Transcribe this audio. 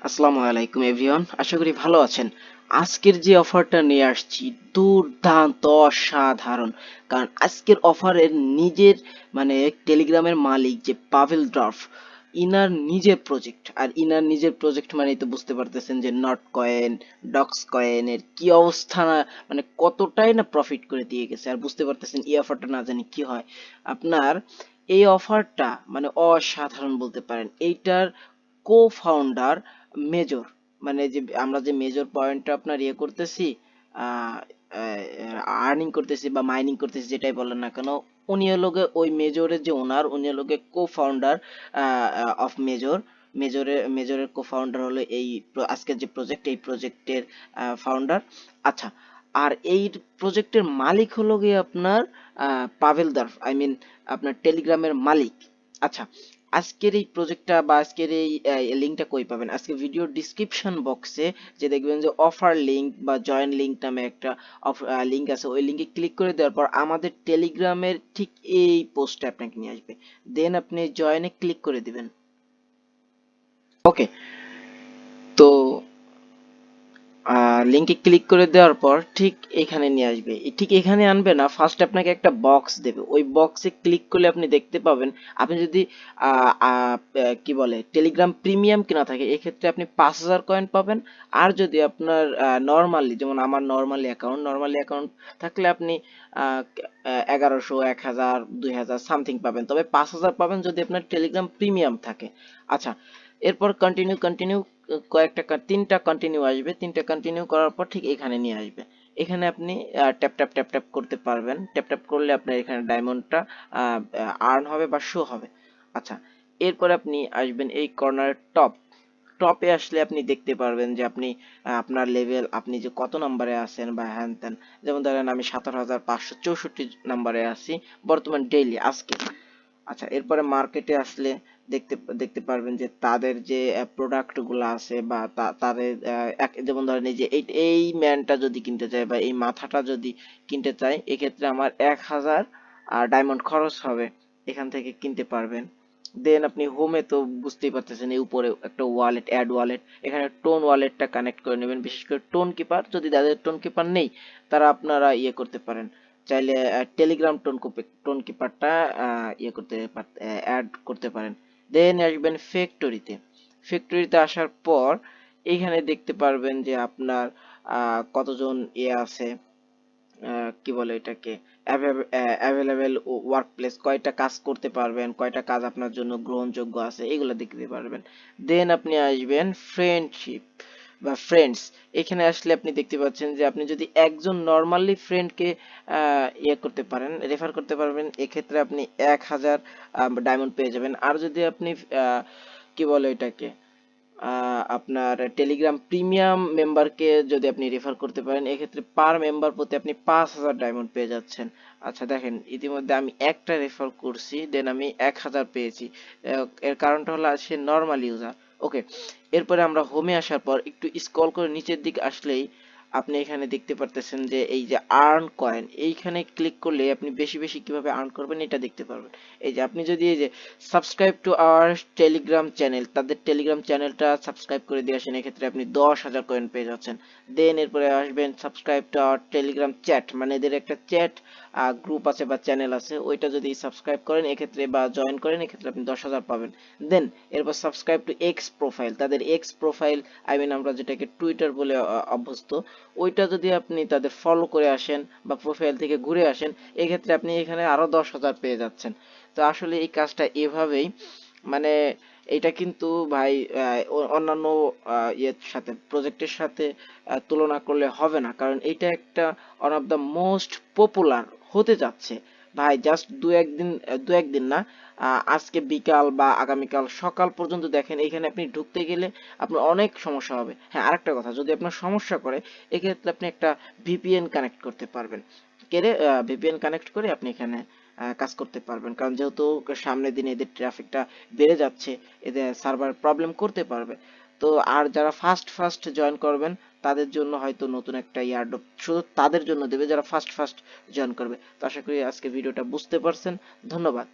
আসসালামু আলাইকুম এভরিওয়ান, আশা করি ভালো আছেন। আজকের যে অফারটা নিয়ে আসছি দুর্দান্ত অসাধারণ। কারণ আজকের অফারের নিজের মানে টেলিগ্রামের মালিক যে পাভেল ড্রাফ, ইনার নিজের প্রজেক্ট। আর ইনার নিজের প্রজেক্ট মানেই তো বুঝতে পারতেছেন যে নট কয়েন, ডক্স কয়েনের কি অবস্থা, না মানে কতটাই না প্রফিট করে দিয়ে গেছে। আর বুঝতে পারতেছেন এই অফারটা না জানি কি হয় আপনার। এই অফারটা মানে অসাধারণ বলতে পারেন। এইটার কো ফাউন্ডার মেজর, মানে যে আমরা যে মেজর পয়েন্টটা আপনার ইয়ে করতেছি, আর্নিং করতেছি বা মাইনিং করতেছি, যেটাই বলেন না কেন, উনি হলো গিয়ে ওই মেজরের যে ওনার, উনি হলো গিয়ে কো ফাউন্ডার অফ মেজর। মেজরের কো ফাউন্ডার হলো এই আজকের যে প্রজেক্ট, এই প্রজেক্টের ফাউন্ডার। আচ্ছা, আর এই প্রজেক্টের মালিক হলো গিয়ে আপনার পাভেল দার্ফ, আই মিন আপনার টেলিগ্রামের মালিক। আচ্ছা, আজকের এই প্রজেক্টটা বা আজকের এই লিঙ্কটা কই পাবেন? আজকে ভিডিও ডিসক্রিপশন বক্সে যে দেখবেন যে অফার লিঙ্ক বা জয়েন লিঙ্ক নামে একটা লিঙ্ক আছে, ওই লিঙ্কে ক্লিক করে দেওয়ার পর আমাদের টেলিগ্রামের ঠিক এই পোস্টে আপনাকে নিয়ে আসবে। দেন আপনি জয়েনে ক্লিক করে দিবেন। ওকে, তো লিঙ্কে ক্লিক করে দেওয়ার পর ঠিক এখানে নিয়ে আসবে। ঠিক এখানে আনবে না, ফার্স্ট আপনাকে একটা বক্স দেবে। ওই বক্সে ক্লিক করলে আপনি দেখতে পাবেন, আপনি যদি কি বলে টেলিগ্রাম প্রিমিয়াম কিনা থাকে, এক্ষেত্রে আপনি 5,000 কয়েন পাবেন। আর যদি আপনার নর্মালি, যেমন আমার নর্মালি অ্যাকাউন্ট থাকলে আপনি 1100, 1000, 2000 সামথিং পাবেন। তবে 5,000 পাবেন যদি আপনার টেলিগ্রাম প্রিমিয়াম থাকে। আচ্ছা, এরপর কন্টিনিউ কন্টিনিউ তিনটা কন্টিনিউ আসবে। তিনটা কন্টিনিউ করার পর ঠিক এখানে নিয়ে আসবে। এখানে আপনি ট্যাপ ট্যাপ ট্যাপ ট্যাপ করতে পারবেন। ট্যাপ ট্যাপ করলে আপনার এখানে ডায়মন্ডটা আর্ন হবে বা শো হবে। আচ্ছা, এরপর আপনি আসবেন এই কর্নারের টপে আসলে আপনি দেখতে পারবেন যে আপনি আপনার লেভেল, আপনি যে কত নাম্বারে আছেন বা হ্যান ত্যান। যেমন ধরেন আমি 17,564 নাম্বারে আছি বর্তমান ডেইলি আজকে। আচ্ছা, এরপরে মার্কেটে আসলে দেখতে দেখতে পারবেন যে তাদের যে প্রোডাক্ট গুলো আছে বা তাদের যেমন ধরেন এই যে এই ম্যানটা যদি কিনতে চাই বা এই মাথাটা যদি কিনতে চাই, এক্ষেত্রে আমার 1,000 ডায়মন্ড খরচ হবে। এখান থেকে কিনতে পারবেন। দেন আপনি হোমে তো বুঝতেই পারতেছেন, এই উপরে একটা ওয়ালেট, অ্যাড ওয়ালেট, এখানে টোন ওয়ালেটটা কানেক্ট করে নেবেন। বিশেষ করে টোন কিপার, যদি তাদের টোন কিপার নেই তারা আপনারা ইয়ে করতে পারেন, চাইলে টেলিগ্রাম টোন কিপারটা অ্যাড করতে পারেন। দেন আসবেন ফ্যাক্টরিতে। ফ্যাক্টরিতে আসার পর এইখানে দেখতে পারবেন যে আপনার কতজন আছে, কি বলে এটাকে, অ্যাভেলেবেল ওয়ার্ক প্লেস, কয়টা কাজ করতে পারবেন, কয়টা কাজ আপনার জন্য গ্রহণযোগ্য আছে, এগুলো দেখতে পারবেন। দেন আপনি আসবেন ফ্রেন্ডশিপ বা ফ্রেন্ডস। এখানে আসলে আপনি দেখতে পাচ্ছেন যে আপনি যদি একজন নর্মালি ফ্রেন্ডকে ইয়ে করতে পারেন, রেফার করতে পারবেন, এক্ষেত্রে আপনি 1,000 ডায়মন্ড পেয়ে যাবেন। আর যদি আপনি কি বলে এটাকে, আপনার টেলিগ্রাম প্রিমিয়াম মেম্বারকে যদি আপনি রেফার করতে পারেন, এক্ষেত্রে পার মেম্বার প্রতি আপনি 5,000 ডায়মন্ড পেয়ে যাচ্ছেন। আচ্ছা দেখেন, ইতিমধ্যে আমি একটা রেফার করছি, দেন আমি 1,000 পেয়েছি। এর কারণটা হলো সে নর্মাল ইউজার। ওকে, এরপরে আমরা হোমে আসার পর একটু স্ক্রল করে নিচের দিকে আসলেই আপনি এখানে দেখতে পারতেছেন যে এই যে আর্ন কয়েন, এইখানে ক্লিক করলে আপনি বেশি বেশি কিভাবে আর্ন করবেন এটা দেখতে পারবেন। এই যে আপনি যদি এই যে subscribe to our Telegram channel, তাদের টেলিগ্রাম চ্যানেলটা সাবস্ক্রাইব করে দিয়ে আসেন, এক্ষেত্রে আপনি 10,000 কয়েন পেয়ে যাচ্ছেন। দেন এরপরে আসবেন subscribe to our Telegram chat, মানে এদের একটা চ্যাট গ্রুপ আছে বা চ্যানেল আছে, ওইটা যদি সাবস্ক্রাইব করেন এক্ষেত্রে বা জয়েন করেন, এক্ষেত্রে আপনি 10,000 পাবেন। দেন এরপর সাবস্ক্রাইব টু এক্স প্রোফাইল, তাদের এক্স প্রোফাইল, আই মিন আমরা যেটাকে টুইটার বলে অভ্যস্ত, ওইটা যদি আপনি তাদের ফলো করে আসেন বা প্রোফাইল থেকে ঘুরে আসেন, এক্ষেত্রে আপনি এখানে আরো 10,000 পেয়ে যাচ্ছেন। তো আসলে এই কাজটা এভাবেই, মানে এটা কিন্তু ভাই অন্যান্য ইয়ের সাথে, প্রজেক্টের সাথে তুলনা করলে হবে না, কারণ এটা একটা one of the most popular হতে যাচ্ছে। ভাই জাস্ট দু একদিন না, আজকে বিকাল বা আগামীকাল সকাল পর্যন্ত দেখেন, এখানে আপনি ঢুকতে গেলে আপনার অনেক সমস্যা হবে। হ্যাঁ, আরেকটা কথা, যদি আপনার সমস্যা করে এক্ষেত্রে আপনি একটা ভিপিএন কানেক্ট করতে পারবেন। ভিপিএন কানেক্ট করে আপনি এখানে কাজ করতে পারবেন, কারণ যেহেতু সামনের দিনে এদের ট্রাফিকটা বেড়ে যাচ্ছে, এদের সার্ভার প্রবলেম করতে পারবে। তো আর যারা ফার্স্ট ফার্স্ট জয়েন করবেন তাদের জন্য হয়তো নতুন একটা ইয়ারড্রপ শুধু তাদের জন্য দেবে যারা ফার্স্ট ফার্স্ট জয়েন করবে। তো আশা করি আজকে ভিডিওটা বুঝতে পারছেন। ধন্যবাদ।